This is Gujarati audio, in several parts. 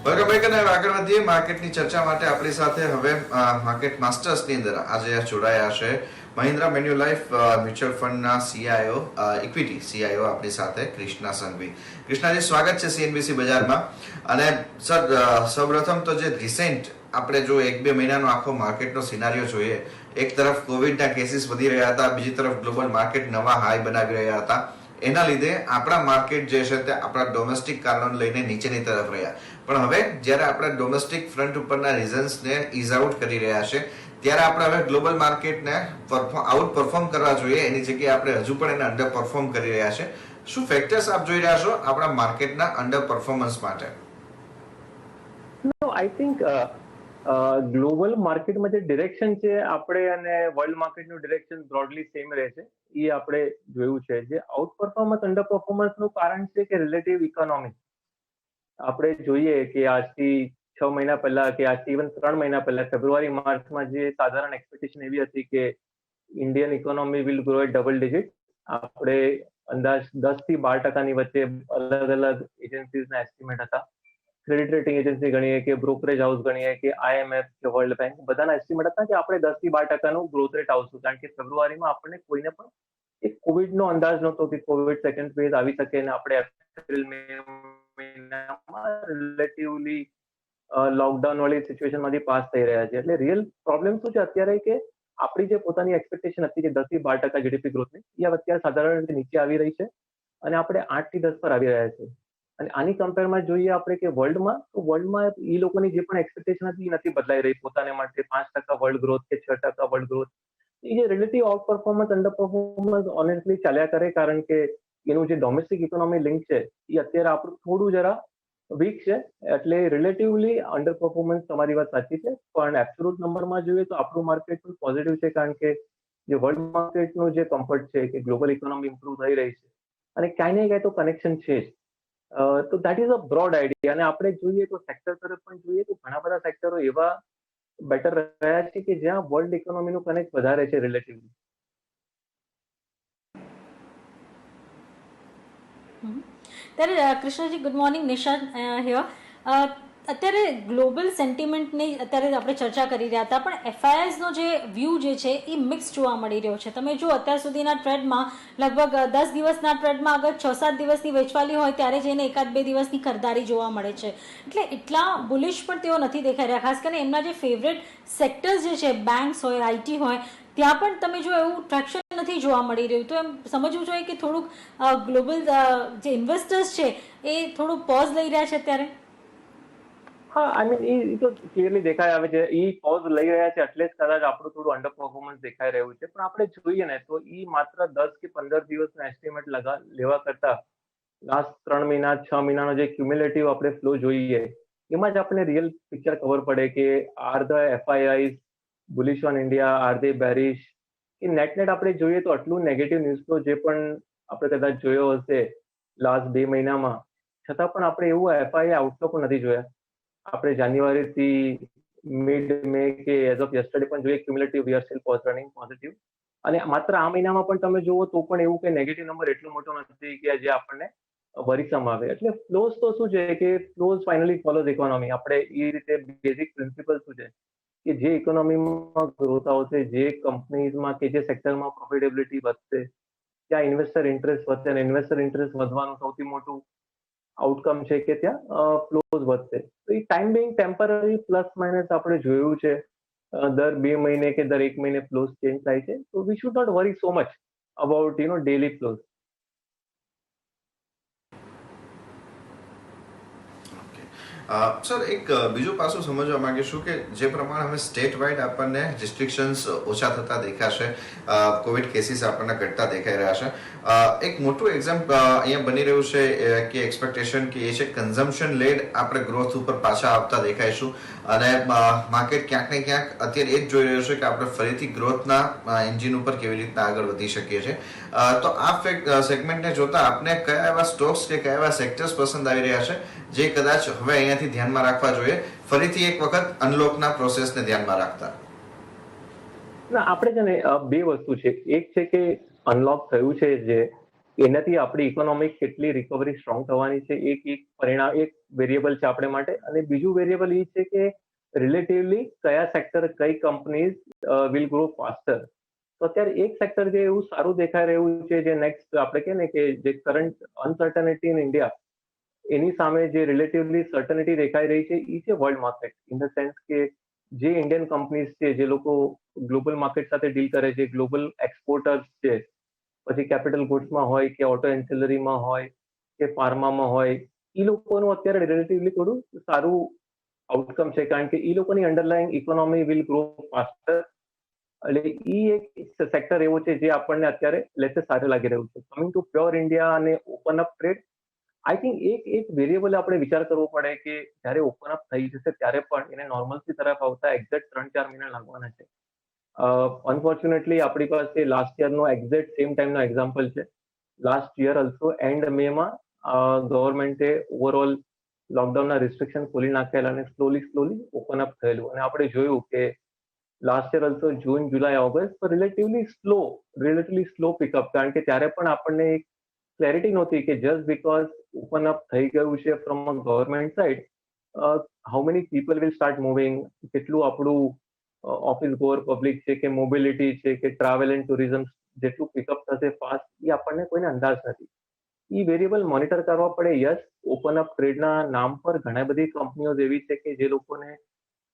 વેલકમ બેક અને આગળ વધીએ માર્કેટની ચર્ચા માટે આપણી સાથે હવે માર્કેટ માસ્ટર્સની અંદર આજે જોડાયા છે મહિન્દ્રા મેન્યુલાઇફ મ્યુચ્યુઅલ ફંડના સીઆઈઓ ઇક્વિટી સીઆઈઓ આપણી સાથે કૃષ્ણા સંઘવી. કૃષ્ણાજી, સ્વાગત છે સીએનબીસી બજારમાં. અને સર, સૌપ્રથમ તો જે રિસેન્ટ આપણે જો 1-2 મહિનાનો આખો માર્કેટનો સિનારીઓ જોઈએ, એક તરફ કોવિડના કેસીસ વધી રહ્યા હતા, બીજી તરફ ગ્લોબલ માર્કેટ નવા હાઈ બનાવી રહ્યા હતા. એના લીધે આપણા માર્કેટ જે છે તે આપણા ડોમેસ્ટિક કારણોને લઈને નીચેની તરફ રહ્યા. પણ હવે જ્યારે આપણે ડોમેસ્ટિક ફ્રન્ટ ઉપરના રિઝન્સને ઇઝ આઉટ કરી રહ્યા છે, ત્યારે આપણે હવે ગ્લોબલ માર્કેટને આઉટ પરફોર્મ કરવા જોઈએ, એની જગ્યાએ આપણે હજુ પણ એને અંડર પરફોર્મ કરી રહ્યા છે. શું ફેક્ટર્સ આપ જોઈ રહ્યા છો આપણા માર્કેટના અંડર પરફોર્મન્સ માટે? નો આઈ થિંક ગ્લોબલ માર્કેટમાં જે ડિરેક્શન છે આપણે અને વર્લ્ડ માર્કેટનું ડિરેક્શન બ્રોડલી સેમ રહે છે, એ આપણે જોયું છે. જે આઉટ પરફોર્મન્સ અંડર પરફોર્મન્સનું કારણ છે કે રિલેટિવ ઇકોનોમી. આપણે જોઈએ કે આજથી 6 મહિના પહેલા કે આજથી ઇવન 3 મહિના પહેલા ફેબ્રુઆરી માર્ચમાં જે સાધારણ એક્સપેક્ટેશન એવી હતી કે Indian economy will grow eight double digit. આપણે અંદાજ 10 થી 12% વચ્ચે અલગ અલગ એજન્સીઝના એસ્ટિમેટ હતા. ક્રેડિટ રેટિંગ એજન્સી ગણીએ કે બ્રોકરેજ હાઉસ ગણીએ કે IMF કે વર્લ્ડ બેંક, બધાના એસ્ટિમેટ હતા કે આપણે 10 થી 12% ગ્રોથ રેટ આવશું. કારણ કે ફેબ્રુઆરીમાં આપણને કોઈને પણ એક કોવિડનો અંદાજ નહોતો કે કોવિડ સેકન્ડ ફેઝ આવી શકે અને આપણે એપ્રિલ મે મહિનામાં રિલેટિવલી લોકડાઉન વાળી સિચ્યુએશનમાંથી પાસ થઈ રહ્યા છે. એટલે રિયલ પ્રોબ્લેમ શું છે અત્યારે કે આપણી જે પોતાની એક્સપેક્ટેશન હતી કે 10 થી 12% જીડીપી ગ્રોથની, એ અત્યારે સાધારણ રીતે નીચે આવી રહી છે અને આપણે 8 થી 10 પર આવી રહ્યા છે. અને આની કમ્પેરમાં જોઈએ આપણે કે વર્લ્ડમાં એ લોકોની જે પણ એક્સપેક્ટેશન હતી એ નથી બદલાઈ રહી. પોતાને માટે 5% વર્લ્ડ ગ્રોથ કે 6% વર્લ્ડ ગ્રોથ, એ જે relative out performance under performance honestly ચાલ્યા કરે. કારણ કે એનું જે ડોમેસ્ટિક ઇકોનોમી લિંક છે એ અત્યારે આપણું થોડું જરા વીક છે. એટલે રિલેટિવલી અંડર પરફોર્મન્સ તમારી વાત સાચી છે, પણ એબ્સોલ્યુટ નંબરમાં જોઈએ તો આપણું માર્કેટ પણ પોઝિટિવ છે. કારણ કે જે વર્લ્ડ માર્કેટનું જે કમ્ફર્ટ છે કે ગ્લોબલ ઇકોનોમી ઇમ્પ્રુવ થઈ રહી છે અને ક્યાંય ને ક્યાંય તો કનેક્શન છે જ. તો that is a broad idea. અને આપણે જોઈએ તો સેક્ટર તરફ પણ જોઈએ તો ઘણા બધા સેક્ટરો એવા બેટર રહ્યા છે કે જ્યાં વર્લ્ડ ઇકોનોમીનું કનેક્ટ વધારે છે રિલેટિવલી. ત્યારે Krishnaji, good morning. Nishant here. અત્યારે ગ્લોબલ સેન્ટિમેન્ટની અત્યારે આપણે ચર્ચા કરી રહ્યા હતા, પણ FISનો જે વ્યૂ જે છે એ મિક્સ જોવા મળી રહ્યો છે. તમે જો અત્યાર સુધીના ટ્રેડમાં લગભગ 10 દિવસના ટ્રેડમાં અગર 6-7 દિવસની વેચવાલી હોય ત્યારે જઈને 1-2 દિવસની ખરીદારી જોવા મળે છે. એટલે એટલા બુલિશ પણ તેઓ નથી દેખાઈ રહ્યા. ખાસ કરીને એમના જે ફેવરેટ સેક્ટર્સ જે છે, બેંક્સ હોય, IT હોય, ત્યાં પણ તમે જો એવું ટ્રેક્શન નથી જોવા મળી રહ્યું. તો એમ સમજવું જોઈએ કે થોડુંક ગ્લોબલ જે ઇન્વેસ્ટર્સ છે એ થોડુંક પોઝ લઈ રહ્યા છે અત્યારે. હા, આઈ મીન એ તો ક્લિયરલી દેખાઈ આવે છે. એ પોઝ લઈ રહ્યા છે એટલે જ કદાચ આપણું થોડું અંડર પરફોર્મન્સ દેખાઈ રહ્યું છે. પણ આપણે જોઈએ ને તો એ માત્ર 10 કે 15 દિવસનો એસ્ટિમેટ લેવા કરતા લાસ્ટ 3 મહિના 6 મહિનાનો જે ક્યુમ્યુલેટિવ આપણે ફ્લો જોઈએ એમાં જ આપણે રિયલ પિક્ચર ખબર પડે કે are the FIIs bullish on India, R they bearish. કે નેટ આપણે જોઈએ તો આટલું નેગેટિવ ન્યૂઝ ફ્લો જે પણ આપણે કદાચ જોયો હશે લાસ્ટ 2 મહિનામાં, છતાં પણ આપણે એવું FII આઉટફ્લો પણ નથી જોયા. આપણે જાન્યુઆરીથી મિડ મે કે એઝ ઓફ યસ્ટરડે પણ જોઈએ cumulative we are still positive. અને માત્ર આ મહિનામાં પણ તમે જુઓ તો પણ એવું કે નેગેટિવ નંબર એટલો મોટો નથી કે જે આપણને વરીસમ આવે. એટલે ફ્લોઝ તો શું છે કે ફ્લોઝ ફાઇનલી ફોલોઝ ઇકોનોમી. આપણે એ રીતે બેઝિક પ્રિન્સિપલ શું છે કે જે ઇકોનોમીમાં ગ્રોથ આવશે, જે કંપનીઝમાં કે જે સેક્ટરમાં પ્રોફિટેબિલિટી વધશે, ત્યાં ઇન્વેસ્ટર ઇન્ટરેસ્ટ વધશે. અને ઇન્વેસ્ટર ઇન્ટરેસ્ટ વધવાનું સૌથી મોટું આઉટકમ છે કે ત્યાં ફ્લોઝ વધશે. તો એ time being temporary plus minus આપણે જોયું છે. દર 2 મહિને કે દર 1 મહિને ફ્લોઝ ચેન્જ થાય છે. તો we should not worry so much about daily flows. Sir, એક બીજું પાસું સમજવા માંગીશું કે જે પ્રમાણે હવે સ્ટેટ વાઇડ આપણને રિસ્ટ્રિક્શન્સ ઓછા થતા દેખાશે, કોવિડ કેસીસ આપણને ઘટતા દેખાઈ રહ્યા છે. એક મોટું એક્ઝામ્પલ અહીંયા બની રહ્યું છે કે એક્સપેક્ટેશન કે એ છે કન્ઝમ્પશન લેડ આપણે ગ્રોથ ઉપર પાછા આવતા દેખાઈશું. અને માર્કેટ ક્યાંક ને ક્યાંક અત્યારે એ જ જોઈ રહ્યું છે કે આપણે ફરીથી ગ્રોથના એન્જિન ઉપર કેવી રીતના આગળ વધી શકીએ છીએ. તો આ સેગમેન્ટને જોતા આપને કયા એવા સ્ટોક્સ કે કયા એવા સેક્ટર્સ પસંદ આવી રહ્યા છે જે કદાચ હવે અહીંયાથી ધ્યાનમાં રાખવા જોઈએ, ફરીથી એક વખત અનલોકના પ્રોસેસને ધ્યાનમાં રાખતા? ના, આપણે છે ને બે વસ્તુ છે. એક છે કે અનલોક થયું છે જે એનાથી આપણી ઇકોનોમિક કેટલી રિકવરી સ્ટ્રોંગ થવાની છે એક વેરિયેબલ છે આપણે માટે. અને બીજું વેરિયેબલ એ છે કે રિલેટિવલી કયા સેક્ટર, કઈ કંપનીઝ વિલ ગ્રો ફાસ્ટર. તો અત્યારે એક સેક્ટર જે એવું સારું દેખાઈ રહ્યું છે, જે નેક્સ્ટ આપણે કહે ને કે જે કરંટ અનસર્ટનિટી ઇન ઇન્ડિયા, એની સામે જે રિલેટિવલી સર્ટનિટી દેખાઈ રહી છે એ છે world market. In the sense કે જે ઇન્ડિયન કંપનીઝ છે, જે લોકો ગ્લોબલ માર્કેટ સાથે ડીલ કરે છે, ગ્લોબલ એક્સપોર્ટર્સ છે, પછી કેપિટલ ગુડ્સમાં હોય કે ઓટો એન્સિલરીમાં હોય કે ફાર્મામાં હોય, એ લોકોનું અત્યારે રિલેટિવલી થોડું સારું આઉટકમ છે, કારણ કે એ લોકોની underlying economy will grow faster. એટલે એ એક સેક્ટર એવો છે જે આપણને અત્યારે લેતે સારું લાગી રહ્યું છે. કમિંગ ટુ પ્યોર ઇન્ડિયા અને open up trade, I think એક વેરિયેબલ આપણે વિચાર કરવો પડે કે જ્યારે ઓપન અપ થઈ જશે ત્યારે પણ એને નોર્મલસી તરફ આવતા એક્ઝેક્ટ 3-4 મહિના લાગવાના છે. અનફોર્ચ્યુનેટલી આપણી પાસે લાસ્ટ યરનો એક્ઝેક્ટ સેમ ટાઈમનો એક્ઝામ્પલ છે. લાસ્ટ યર ઓલ્સો એન્ડ મેમાં ગવર્મેન્ટે ઓવરઓલ લોકડાઉનના રિસ્ટ્રિક્શન ખોલી નાખેલા અને સ્લોલી ઓપન અપ થયેલું. અને આપણે જોયું કે લાસ્ટ યર ઓલ્સો જૂન, જુલાઈ, ઓગસ્ટ રિલેટિવલી સ્લો પિકઅપ, કારણ કે ત્યારે પણ આપણને એક ક્લેરિટી નહોતી કે જસ્ટ બીકોઝ ઓપન અપ થઈ ગયું છે from a government side, how many people will start moving, કેટલું આપણું ઓફિસ ગોઅર પબ્લિક છે કે મોબિલિટી છે કે ટ્રાવેલ એન્ડ ટુરિઝમ જેટલું પિકઅપ થશે ફાસ્ટ, એ આપણને કોઈને અંદાજ નથી. એ વેરિયેબલ મોનિટર કરવા પડે. યસ, ઓપન અપ ટ્રેડના નામ પર ઘણા બધી કંપનીઓ એવી છે કે જે લોકોને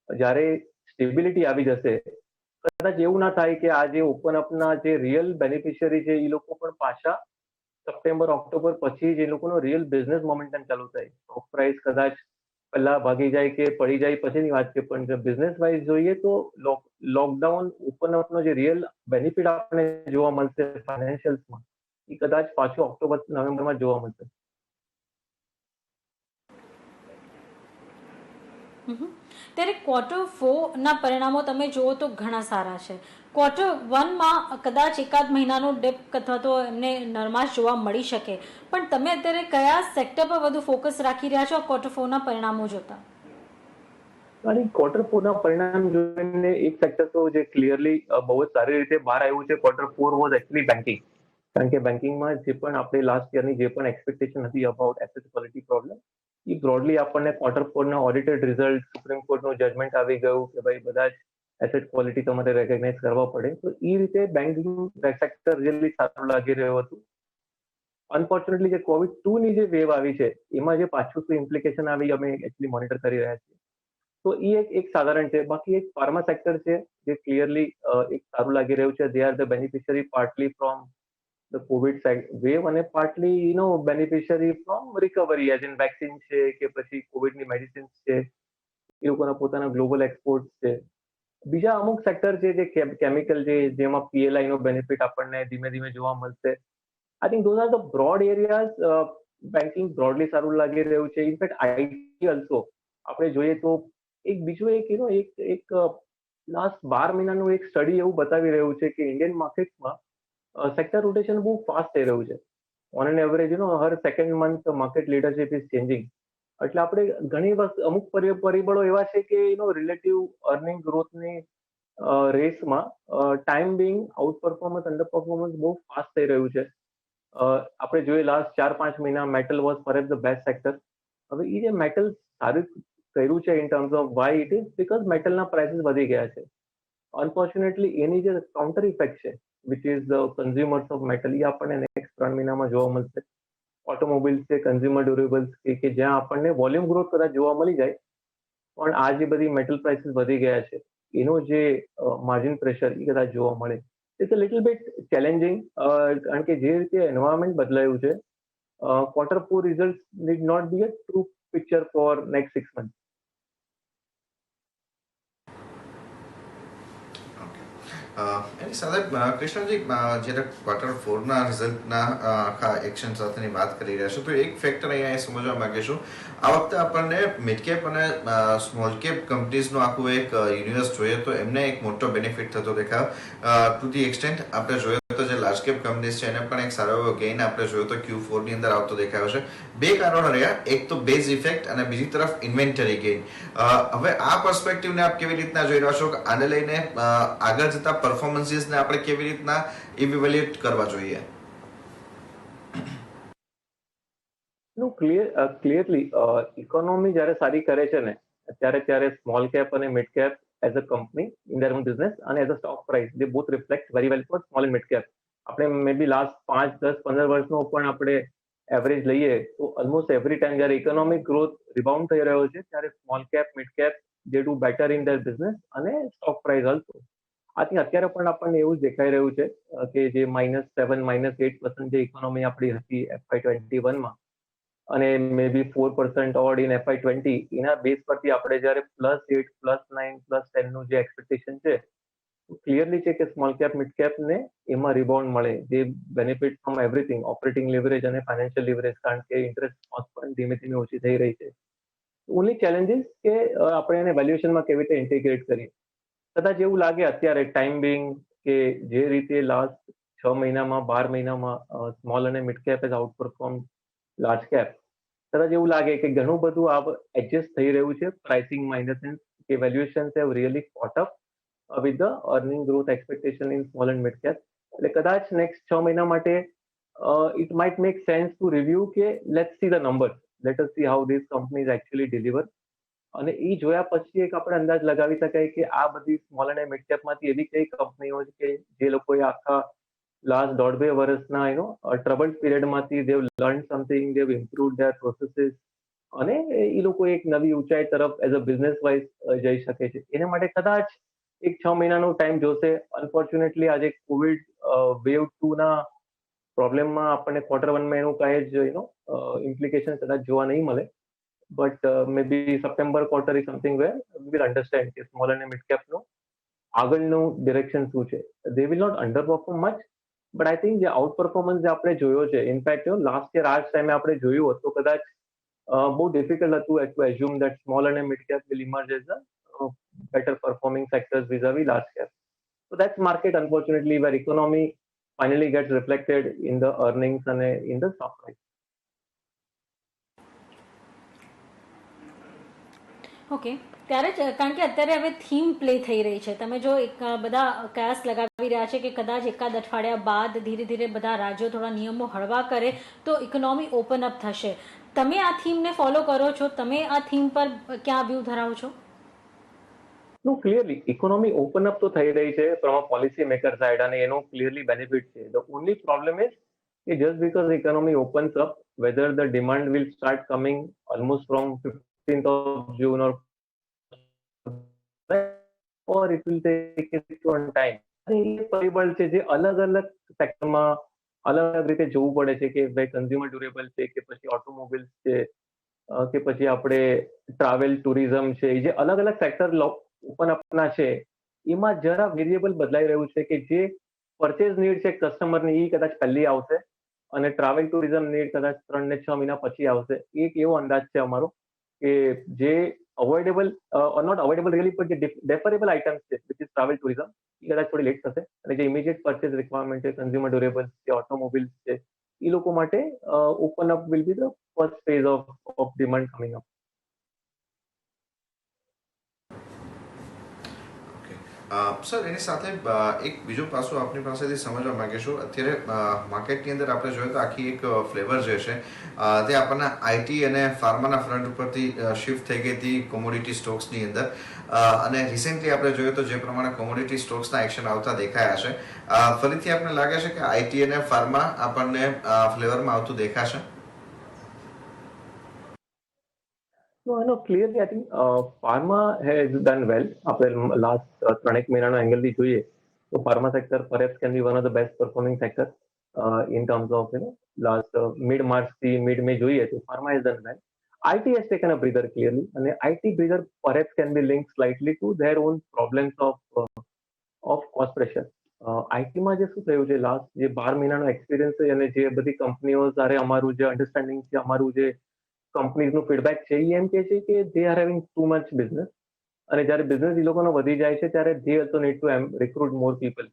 જ્યારે સ્ટેબિલિટી આવી જશે, કદાચ એવું ના થાય કે આ જે ઓપન અપના જે રિયલ બેનિફિશિયરી છે એ લોકો પણ પાછા સપ્ટેમ્બર, ઓક્ટોબર પછી જ એ લોકોનો રિયલ બિઝનેસ મોમેન્ટમ ચાલુ થાય. સ્ટોક પ્રાઇસ કદાચ પહેલા ભાગી જાય કે પડી જાય પછીની વાત છે, પણ જો બિઝનેસ વાઇઝ જોઈએ તો લોકડાઉન ઓપન અપનો જે રિયલ બેનિફિટ આપણને જોવા મળશે ફાઇનાન્શિયલ્સમાં, એ કદાચ પાછું ઓક્ટોબર, નવેમ્બરમાં જોવા મળશે. ત્યારે Q4ના પરિણામો તમે જુઓ તો ઘણા સારા છે. Q1માં કદાચ એકાદ મહિનાનો ડિપ અથવા તો એમને નરમાશ જોવા મળી શકે, પણ તમે અત્યારે કયા સેક્ટર પર વધુ ફોકસ રાખી રહ્યા છો Q4ના પરિણામો જોતા? અને Q4ના પરિણામ જોઈને એક સેક્ટર તો જે ક્લિયરલી બહુ જ સારી રીતે બહાર આવ્યું છે Q4 વોઝ એકચ્યુઅલી બેન્કિંગ. કારણ કે બેન્કિંગમાં જે પણ આપણે લાસ્ટ યરની જે પણ એક્સપેક્ટેશન હતી about asset quality problem, A broadly આપણને Q4ના ઓડિટેડ રિઝલ્ટ, સુપ્રીમ કોર્ટનું જજમેન્ટ આવી ગયું કે ભાઈ બધા જ એસેટ ક્વોલિટી તમારે રેકગ્નાઇઝ કરવા પડે. તો એ રીતે બેન્કિંગ સેક્ટર રિયલી સારું લાગી રહ્યું હતું. અનફોર્ચ્યુનેટલી જે COVID-2ની જે વેવ આવી છે, એમાં જે પાછું શું ઇમ્પ્લિકેશન આવી અમે એકચ્યુઅલી મોનિટર કરી રહ્યા છીએ. તો એ એક સાધારણ છે. બાકી એક ફાર્મા સેક્ટર છે જે ક્લિયરલી એક સારું લાગી રહ્યું છે. They are the beneficiary partly from the Covid wave અને partly beneficiary from recovery, as in vaccine છે કે પછી કોવિડની મેડિસિન્સ છે, એ લોકોના પોતાના ગ્લોબલ એક્સપોર્ટ છે. બીજા અમુક સેક્ટર છે જે કેમિકલ છે, જેમાં PLI નો બેનિફિટ આપણને ધીમે ધીમે જોવા મળશે. I think those are the broad areas. Banking broadly સારું લાગી રહ્યું છે. ઇનફેક્ટ IT ઓલ્સો આપણે જોઈએ તો એક લાસ્ટ 12 મહિનાનું એક સ્ટડી એવું બતાવી રહ્યું છે કે ઇન્ડિયન માર્કેટમાં સેક્ટર રોટેશન બહુ ફાસ્ટ થઈ રહ્યું છે. On an average Har second month market leadership is changing. એટલે આપણે ઘણી વખત અમુક પરિબળો એવા છે કે રિલેટિવ અર્નિંગ ગ્રોથની રેસમાં time being outperformance, underperformance બહુ ફાસ્ટ થઈ રહ્યું છે. આપણે જોઈએ લાસ્ટ 4-5 મહિના metal was perhaps the best sector. હવે એ જે મેટલ સારું કર્યું છે in terms of why it is because મેટલના પ્રાઇસીસ વધી ગયા છે. અનફોર્ચ્યુનેટલી એની જે કાઉન્ટર ઇફેક્ટ છે which is the consumers of metal, એ આપણને નેક્સ્ટ 3 મહિનામાં જોવા મળશે. ઓટોમોબાઈલ્સ છે, કન્ઝ્યુમર ડ્યુરેબલ્સ કે જ્યાં આપણને વોલ્યુમ ગ્રોથ કદાચ જોવા મળી જાય, પણ આ જે બધી મેટલ પ્રાઇસીસ વધી ગયા છે એનો જે માર્જિન પ્રેશર એ કદાચ જોવા મળે. It's a little bit challenging, કારણ કે જે રીતે એન્વાયરમેન્ટ બદલાયું છે, Q4 result need not be a true picture for next 6 months. એની સાથે કૃષ્ણજી, જ્યારે Q4ના રિઝલ્ટના આખા એક્શન સાથેની વાત કરી રહ્યા છો, તો એક ફેક્ટર અહીંયા એ સમજવા માંગીશું. આ વખતે આપણને મિડ કેપ અને સ્મોલ કેપ કંપનીઝનો આખું એક યુનિવર્સ જોઈએ તો એમને એક મોટો બેનિફિટ થતો દેખાયો. ટુ ધી એક્સટેન્ટ આપણે જોઈએ તો જે લાર્જ કેપ કંપનીઝ છે એને પણ એક સારો એવો ગેઇન આપણે જોયો તો Q4ની અંદર આવતો દેખાયો છે. બે કારણો રહ્યા, એક તો બેઝ ઇફેક્ટ અને બીજી તરફ ઇન્વેન્ટરી ગેઇન. હવે આ પર્સપેક્ટિવને આપ કેવી રીતના જોઈ રહ્યા છો કે આને લઈને આગળ જતા પરફોર્મન્સીસને આપણે કેવી રીતના ઇવેલ્યુએટ કરવા જોઈએ? નો ક્લિયરલી ઇકોનોમી જ્યારે સારી કરે છે ને ત્યારે સ્મોલ કેપ અને mid cap as a company in their own business અને as a stock price they both reflect very well for small and mid cap. આપણે મે બી લાસ્ટ 5, 10, 15 વર્ષનો પણ આપણે એવરેજ લઈએ તો ઓલમોસ્ટ એવરી ટાઈમ જ્યારે ઇકોનોમિક ગ્રોથ રિબાઉન્ડ થઈ રહ્યો છે ત્યારે small cap mid cap they do better in their business અને stock price also. I think અત્યારે પણ આપણને એવું જ દેખાઈ રહ્યું છે કે જે -7, -8% જે ઇકોનોમી આપણી હતી FY21માં અને મે બી 4% ઓડ ઇન FY20 એના બેઝ પરથી આપણે જ્યારે +8, +9, +10 જે એક્સપેક્ટેશન છે ક્લિયરલી છે કે સ્મોલ કેપ મિડ કેપ ને એમાં રિબાઉન્ડ મળે જે benefit from everything operating leverage અને ફાઇનાન્શિયલ લિવરેજ કારણ કે ઇન્ટરેસ્ટ કોસ્ટ પણ ધીમે ધીમે ઓછી થઈ રહી છે. ઓનલી ચેલેન્જીસ કે આપણે એને વેલ્યુએશનમાં કેવી રીતે ઇન્ટિગ્રેટ કરીએ. કદાચ એવું લાગે અત્યારે ટાઈમ બિંગ કે જે રીતે લાસ્ટ 6 મહિનામાં 12 મહિનામાં સ્મોલ અને mid cap as outperform large cap, કદાચ એવું લાગે કે ઘણું બધું આ એડજસ્ટ થઈ રહ્યું છે પ્રાઇસિંગમાં ઇન ધ સેન્સ કે valuations have really caught up with the earning growth expectation in small and mid cap. એટલે કદાચ નેક્સ્ટ 6 મહિના માટે it might make sense to review કે let's see the numbers, let us see how these companies actually deliver અને એ જોયા પછી એક આપણે અંદાજ લગાવી શકાય કે આ બધી સ્મોલ અને મિડ કેપમાંથી એવી કઈ કંપનીઓ છે કે જે લોકોએ આખા લાસ્ટ 1.5-2 વર્ષના ટ્રબલ્ડ પીરિયડમાંથી they learn something, they improve their processes અને એ લોકો એક નવી ઊંચાઈ તરફ એઝ અ બિઝનેસ વાઇઝ જઈ શકે છે. એના માટે કદાચ એક 6 મહિનાનો ટાઈમ જોશે. અનફોર્ચ્યુનેટલી આજે કોવિડ વેવ 2 ના પ્રોબ્લેમમાં આપણને Q1માં એનું કાંઈ જ ઇમ્પ્લિકેશન કદાચ જોવા નહીં મળે. But may be September quarter is something where we will understand કે સ્મોલ અને મિડ કેપનું આગળનું ડિરેક્શન શું છે. They will not underperform much but I think જે આઉટ પરફોર્મન્સ જે આપણે જોયો છે ઇનફેક્ટ લાસ્ટ યર આ જ ટાઈમે આપણે જોયું હોત તો કદાચ બહુ ડિફિકલ્ટ હતું ટુ એઝ્યુમ દેટ સ્મોલ અને mid cap will emerge as a better performing sectors vis-a-vis large cap. So that's market unfortunately where economy finally gets reflected in the earnings and in the stock price. Okay, ત્યારે જ કારણ કે અત્યારે હવે થીમ પ્લે થઈ રહી છે. તમે જો એક બધા કયાસ લગાવી રહ્યા છે કે કદાચ એકાદ અઠવાડિયા બાદ ધીરે ધીરે બધા રાજ્યો થોડા નિયમો હળવા કરે તો ઇકોનોમી ઓપન અપ થશે. તમે આ થીમને ફોલો કરો છો? તમે આ થીમ પર ક્યાં વ્યૂ ધરાવો છો? No, clearly, economy open up તો થઈ રહી છે from a policy maker side અને એનો clearly benefit છે. The only problem is કે just because the economy opens up, whether the demand will start coming almost from 15th of June or it will take its own time. અને એ પરિબળ છે જે અલગ અલગ સેક્ટરમાં અલગ અલગ રીતે જોવું પડે છે કે ભાઈ કન્ઝ્યુમર ડ્યુરેબલ છે કે પછી ઓટોમોબાઈલ્સ છે કે પછી આપણે ટ્રાવેલ ટુરિઝમ છે, જે અલગ અલગ સેક્ટર ઓપન અપના છે એમાં જરા વેરિયેબલ બદલાઈ રહ્યું છે કે જે પરચેઝ નીડ છે કસ્ટમરની એ કદાચ પહેલી આવશે અને ટ્રાવેલ ટુરિઝમ નીડ કદાચ 3 ને 6 મહિના પછી આવશે. એક એવો અંદાજ છે અમારો કે જે અવોઇડેબલ નોટ અવોઇડેબલ રિયલી પણ જે ડેફરેબલ આઇટમ્સ છે વિચ ઇઝ ટ્રાવેલ ટુરિઝમ એ કદાચ થોડી લેટ થશે અને જે ઇમિડિયેટ પરચેઝ રિક્વાયરમેન્ટ છે કન્ઝ્યુમર ડ્યુરેબલ્સ છે, ઓટોમોબાઈલ્સ છે, એ લોકો માટે open up will be the first phase of demand coming up. Sir એની સાથે એક બીજું પાસું આપની પાસેથી સમજવા માંગીશું. અત્યારે માર્કેટની અંદર આપણે જોઈએ તો આખી એક ફ્લેવર જે છે તે આપણને આઈટી અને ફાર્માના ફ્રન્ટ ઉપરથી શિફ્ટ થઈ ગઈ હતી કોમોડિટી સ્ટોક્સની અંદર અને રિસેન્ટલી આપણે જોઈએ તો જે પ્રમાણે કોમોડિટી સ્ટોક્સના એક્શન આવતા દેખાયા છે, ફરીથી આપણને લાગે છે કે આઈટી અને ફાર્મા આપણને ફ્લેવરમાં આવતું દેખાશે? No, clearly I think pharma has done well. આપણે લાસ્ટ 3 મહિનાનો એંગલથી જોઈએ તો pharma sector perhaps can be one of the best performing sector in terms of last mid-March થી mid-May જોઈએ તો pharma has done well. IT has taken a breather clearly and IT breather perhaps can be linked slightly to their own problems of cost pressure. આઈટીમાં જે શું થયું છે લાસ્ટ જે 12 મહિનાનો એક્સપિરિયન્સ છે અને જે બધી કંપનીઓ સાથે અમારું જે અન્ડરસ્ટેન્ડિંગ છે, અમારું જે કંપનીઝનું ફીડબેક છે એ એમ કે છે કે they are having too much business અને જ્યારે બિઝનેસ એ લોકોનો વધી જાય છે ત્યારે they also need to recruit more people.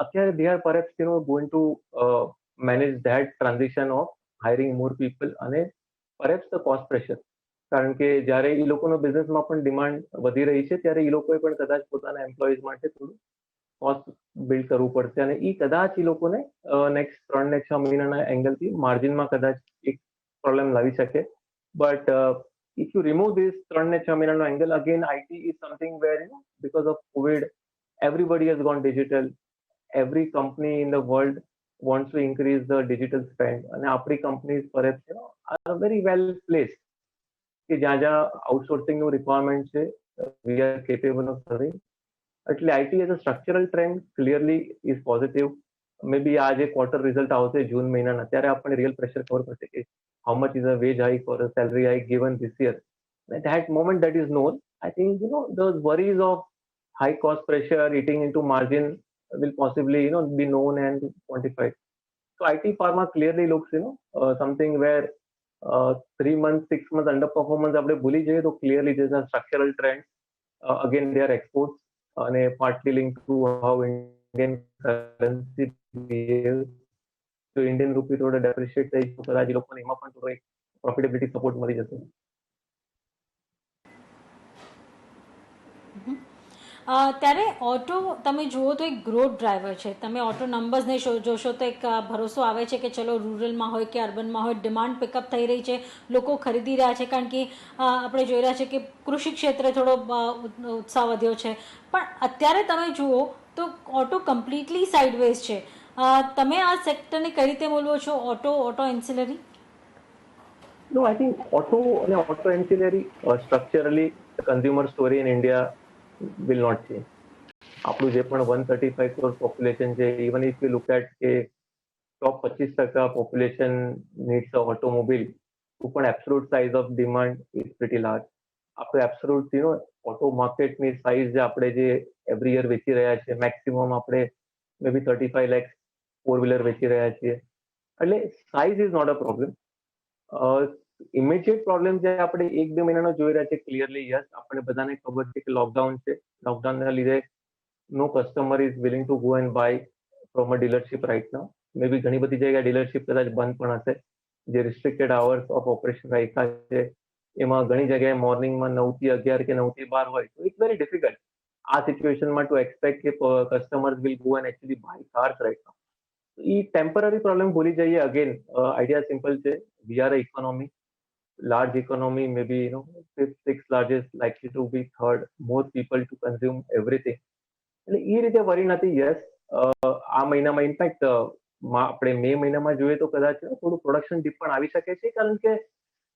અત્યારે they are perhaps going to manage that transition of hiring more people અને પરહેપ્સ ધ કોસ્ટ પ્રેશર. કારણ કે જ્યારે એ લોકોનો બિઝનેસમાં પણ ડિમાન્ડ વધી રહી છે ત્યારે એ લોકોએ પણ કદાચ પોતાના એમ્પ્લોઈઝ માટે થોડું કોસ્ટ બિલ્ડ કરવું પડશે અને એ કદાચ એ લોકોને નેક્સ્ટ 3 ને 6 મહિનાના એંગલથી માર્જિનમાં કદાચ એક પ્રોબ્લેમ લાવી શકે. But if you remove this 3 ને 6 મહિનાનો angle, again IT is something where because of COVID everybody has gone digital. Every company in the world wants to increase the digital spend, and આપણી companies perhaps are very well placed કે જ્યાં જ્યાં આઉટસોર્સિંગ નું રિક્વાયરમેન્ટ છે we are capable of serving. એટલે IT as a structural trend clearly is positive. maybe આ જે ક્વાર્ટર રિઝલ્ટ આવશે જૂન મહિનાના, ત્યારે આપણને રિયલ પ્રેશર ખબર પડશે કે how much is a wage hike or a salary hike given this year. At that moment that is known, I think those worries of high cost pressure eating into margin will possibly be known and quantified. So IT pharma clearly looks something where 3 months 6 months underperformance આપણે ભૂલી જઈએ તો clearly there's a structural trend. Again they are exports and partly linked to how Indian currency behaves. So Indian rupee થોડો depreciate થઈ તો કદાચ એ લોકોને એમાં પણ થોડો એક profitability support મળી જશે. ત્યારે ઓટો તમે જુઓ તો એક ગ્રોથ ડ્રાઈવર છે. તમે ઓટો નંબર્સને જોશો તો એક ભરોસો આવે છે કે ચલો રૂરલમાં હોય કે અર્બનમાં હોય ડિમાન્ડ પિકઅપ થઈ રહી છે, લોકો ખરીદી રહ્યા છે, કારણ કે આપણે જોઈ રહ્યા છે કે કૃષિ ક્ષેત્રે થોડો ઉત્સાહ વધ્યો છે. પણ અત્યારે તમે જુઓ તો ઓટો કમ્પ્લીટલી સાઇડવેઝ છે. તમે આ સેક્ટરને કઈ રીતે બોલવો છો, auto ancillary? No, I think auto and auto ancillary structurally the consumer story in India will not change. આપણું જે પણ 135 crore population છે, even if you look at કે top 25% population needs a automobile, તો પણ absolute size of demand is pretty large. આપણે absolute auto market ની size જે આપણે જે every year વેચી રહ્યા છે, maximum આપણે maybe 35 lakhs four wheeler વેચી રહ્યા છીએ. એટલે size is not a problem. Immediate problem જે આપણે 1-2 મહિનાનો જોઈ રહ્યા છે ક્લિયરલી યસ, આપણે બધાને ખબર છે કે લોકડાઉન છે. લોકડાઉનના લીધે no customer is willing to go and buy from a dealership right now. Maybe ઘણી બધી જગ્યાએ ડીલરશીપ કદાચ બંધ પણ હશે. જે રિસ્ટ્રિક્ટેડ આવર્સ ઓફ ઓપરેશન રાખ્યા છે એમાં ઘણી જગ્યાએ મોર્નિંગમાં 9 થી 11 કે 9 થી 12 હોય, તો ઇટ્સ વેરી ડિફિકલ્ટ આ સિચ્યુએશનમાં ટુ એક્સપેક્ટ કે customers will go and actually buy cars right now. એ ટેમ્પરરી પ્રોબ્લેમ ભૂલી જઈએ. અગેન આઈડિયા સિમ્પલ છે. We are a economy, large economy, maybe fifth, sixth largest, likely to be third, more people to consume everything. એટલે એ રીતે વરી નથી. યસ, આ મહિનામાં ઇનફેક્ટ આપણે મે મહિનામાં જોઈએ તો કદાચ થોડું પ્રોડક્શન ડીપ પણ આવી શકે છે, કારણ કે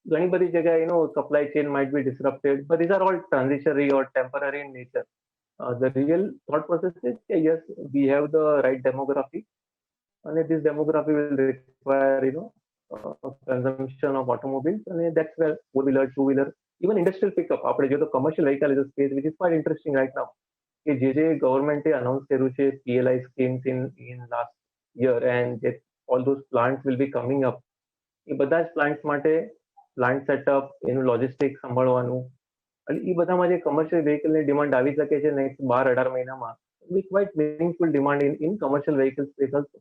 ઘણી બધી જગ્યાએ supply chain might be disrupted, but these are all transitionary or temporary in nature. The real thought process is કે yes, we have the right demography અને this demography will require consumption of automobiles, and that's where four-wheeler, two-wheeler, even industrial pickup. આપણે જો તો commercial vehicle is a space which is quite interesting right now. કે જે ગવર્મેન્ટે અનાઉન્સ કર્યું છે PLI schemes in last year, and all those plants will be coming up. એ બધા જ પ્લાન્ટ્સ માટે પ્લાન્ટ સેટઅપ, એનું લોજિસ્ટિક્સ સંભાળવાનું, અને એ બધામાં જે કમર્શિયલ વેહિકલની ડિમાન્ડ આવી શકે છે નેક્સ્ટ 12-18 મહિનામાં, with quite meaningful demand in commercial vehicle space also.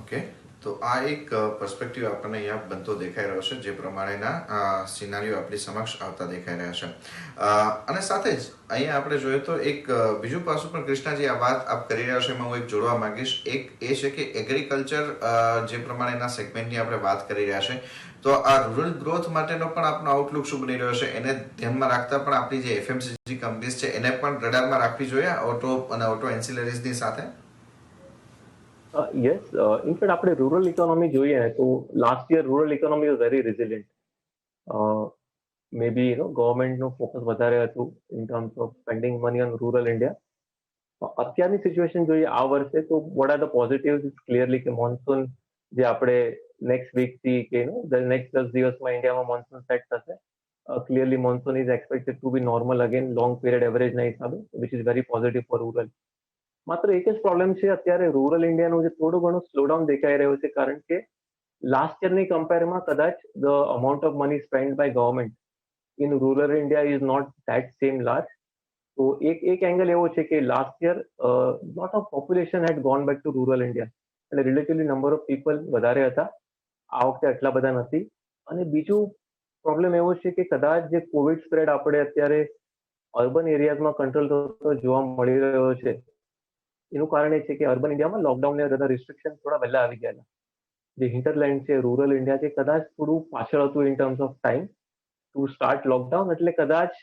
Okay, તો આ એક પર્સપેક્ટિવ આપણને અહીંયા બનતો દેખાઈ રહ્યો છે, જે પ્રમાણેના સિનારીઓ આપણી સમક્ષ આવતા દેખાઈ રહ્યા છે. અને સાથે જ અહીંયા આપણે જોઈએ તો એક બીજું પાસું પણ કૃષ્ણાજી આ વાત આપ કરી રહ્યા છો એમાં હું એક જોડવા માંગીશ. એક એ છે કે એગ્રીકલ્ચર જે પ્રમાણેના સેગમેન્ટની આપણે વાત કરી રહ્યા છે, તો આ રૂરલ ગ્રોથ માટેનો પણ આપનો આઉટલુક શું બની રહ્યો છે, એને ધ્યાનમાં રાખતા પણ આપણી જે FMCG કંપનીઝ છે એને પણ રડારમાં રાખવી જોઈએ ઓટો અને ઓટો એન્સિલરીઝની સાથે? યસ, ઇનફેક્ટ આપણે રૂરલ ઇકોનોમી જોઈએ તો last year rural economy was very resilient. Maybe ગવર્મેન્ટનું ફોકસ વધારે હતું in terms of spending money on rural India. અત્યારની સિચ્યુએશન જોઈએ આ વર્ષે તો what are the positives is clearly કે મોન્સૂન જે આપણે નેક્સ્ટ વીકથી કે નેક્સ્ટ 10 દિવસમાં ઇન્ડિયામાં મોન્સૂન સેટ થશે. Clearly monsoon is expected to be normal again long period એવરેજના હિસાબે, which is very positive four rural. માત્ર એક જ પ્રોબ્લેમ છે અત્યારે રૂરલ ઇન્ડિયાનું જે થોડું ઘણું સ્લોડાઉન દેખાઈ રહ્યું છે, કારણ કે લાસ્ટ યરની કમ્પેરમાં કદાચ the amount of money spend by government in rural India is not that same large. તો એક એંગલ એવો છે કે last year lot of population had gone back to rural India, એટલે રિલેટિવલી નંબર ઓફ પીપલ વધારે હતા. આ વખતે આટલા બધા નથી. અને બીજું પ્રોબ્લેમ એવો છે કે કદાચ જે કોવિડ સ્પ્રેડ આપણે અત્યારે અર્બન એરિયાઝમાં કંટ્રોલ થતો જોવા મળી રહ્યો છે, એનું કારણ એ છે કે અર્બન ઇન્ડિયામાં લોકડાઉન ને બધા રિસ્ટ્રિક્શન થોડા વહેલા આવી ગયેલા. જે હિન્ટરલેન્ડ છે, રૂરલ ઇન્ડિયા છે, કદાચ થોડું પાછળ હતું in terms of time to start lockdown. એટલે કદાચ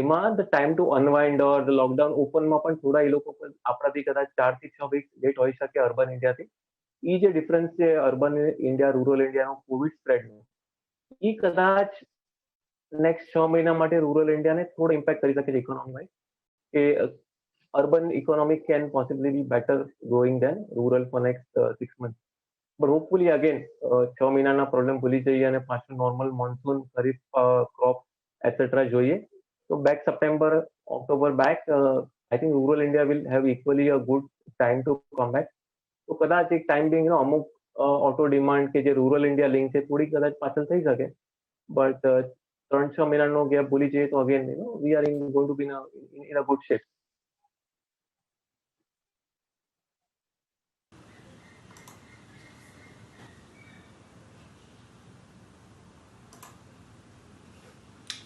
એમાં the time to unwind or the lockdown ઓપનમાં પણ થોડા એ લોકો આપણાથી કદાચ 4 થી 6 વીક લેટ હોઈ શકે અર્બન ઇન્ડિયાથી. એ જે ડિફરન્સ છે અર્બન ઇન્ડિયા રૂરલ ઇન્ડિયાનો કોવિડ સ્પ્રેડનો, એ કદાચ નેક્સ્ટ 6 મહિના માટે રૂરલ ઇન્ડિયાને થોડો ઇમ્પેક્ટ કરી શકે છે ઇકોનોમી વાઇઝ, કે urban economy can possibly be better growing than rural for next 6 months. But hopefully again 6 મહિનાના પ્રોબ્લેમ ભૂલી જઈએ અને પાછું normal monsoon, kharif crop etcetera જોઈએ, તો back September October back I think rural India will have equally a good time to come back. તો કદાચ એક ટાઈમ બિંગ અમુક ઓટો ડિમાન્ડ કે જે રૂરલ ઇન્ડિયા લિંક છે થોડી કદાચ પાછળ થઈ શકે, બટ 3-6 મહિનાનો ગેપ ભૂલી જઈએ તો again we are going to B in a good shape.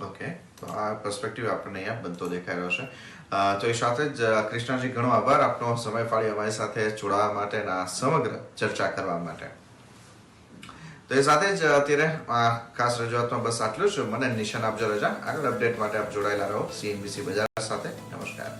Okay, તો આ પર્સપેક્ટિવ આપણને અહીંયા બનતો દેખાઈ રહ્યો છે. તો એ સાથે જ કૃષ્ણાજી, ઘણો આભાર આપનો સમય ફાળી અમારી સાથે જોડાવા માટે અને આ સમગ્ર ચર્ચા કરવા માટે. તો એ સાથે જ અત્યારે ખાસ રજૂઆતમાં બસ આટલું જ. મને નિશાન આપજો રજા. આગળ અપડેટ માટે આપ જોડાયેલા રહો CNBC બજાર સાથે. નમસ્કાર.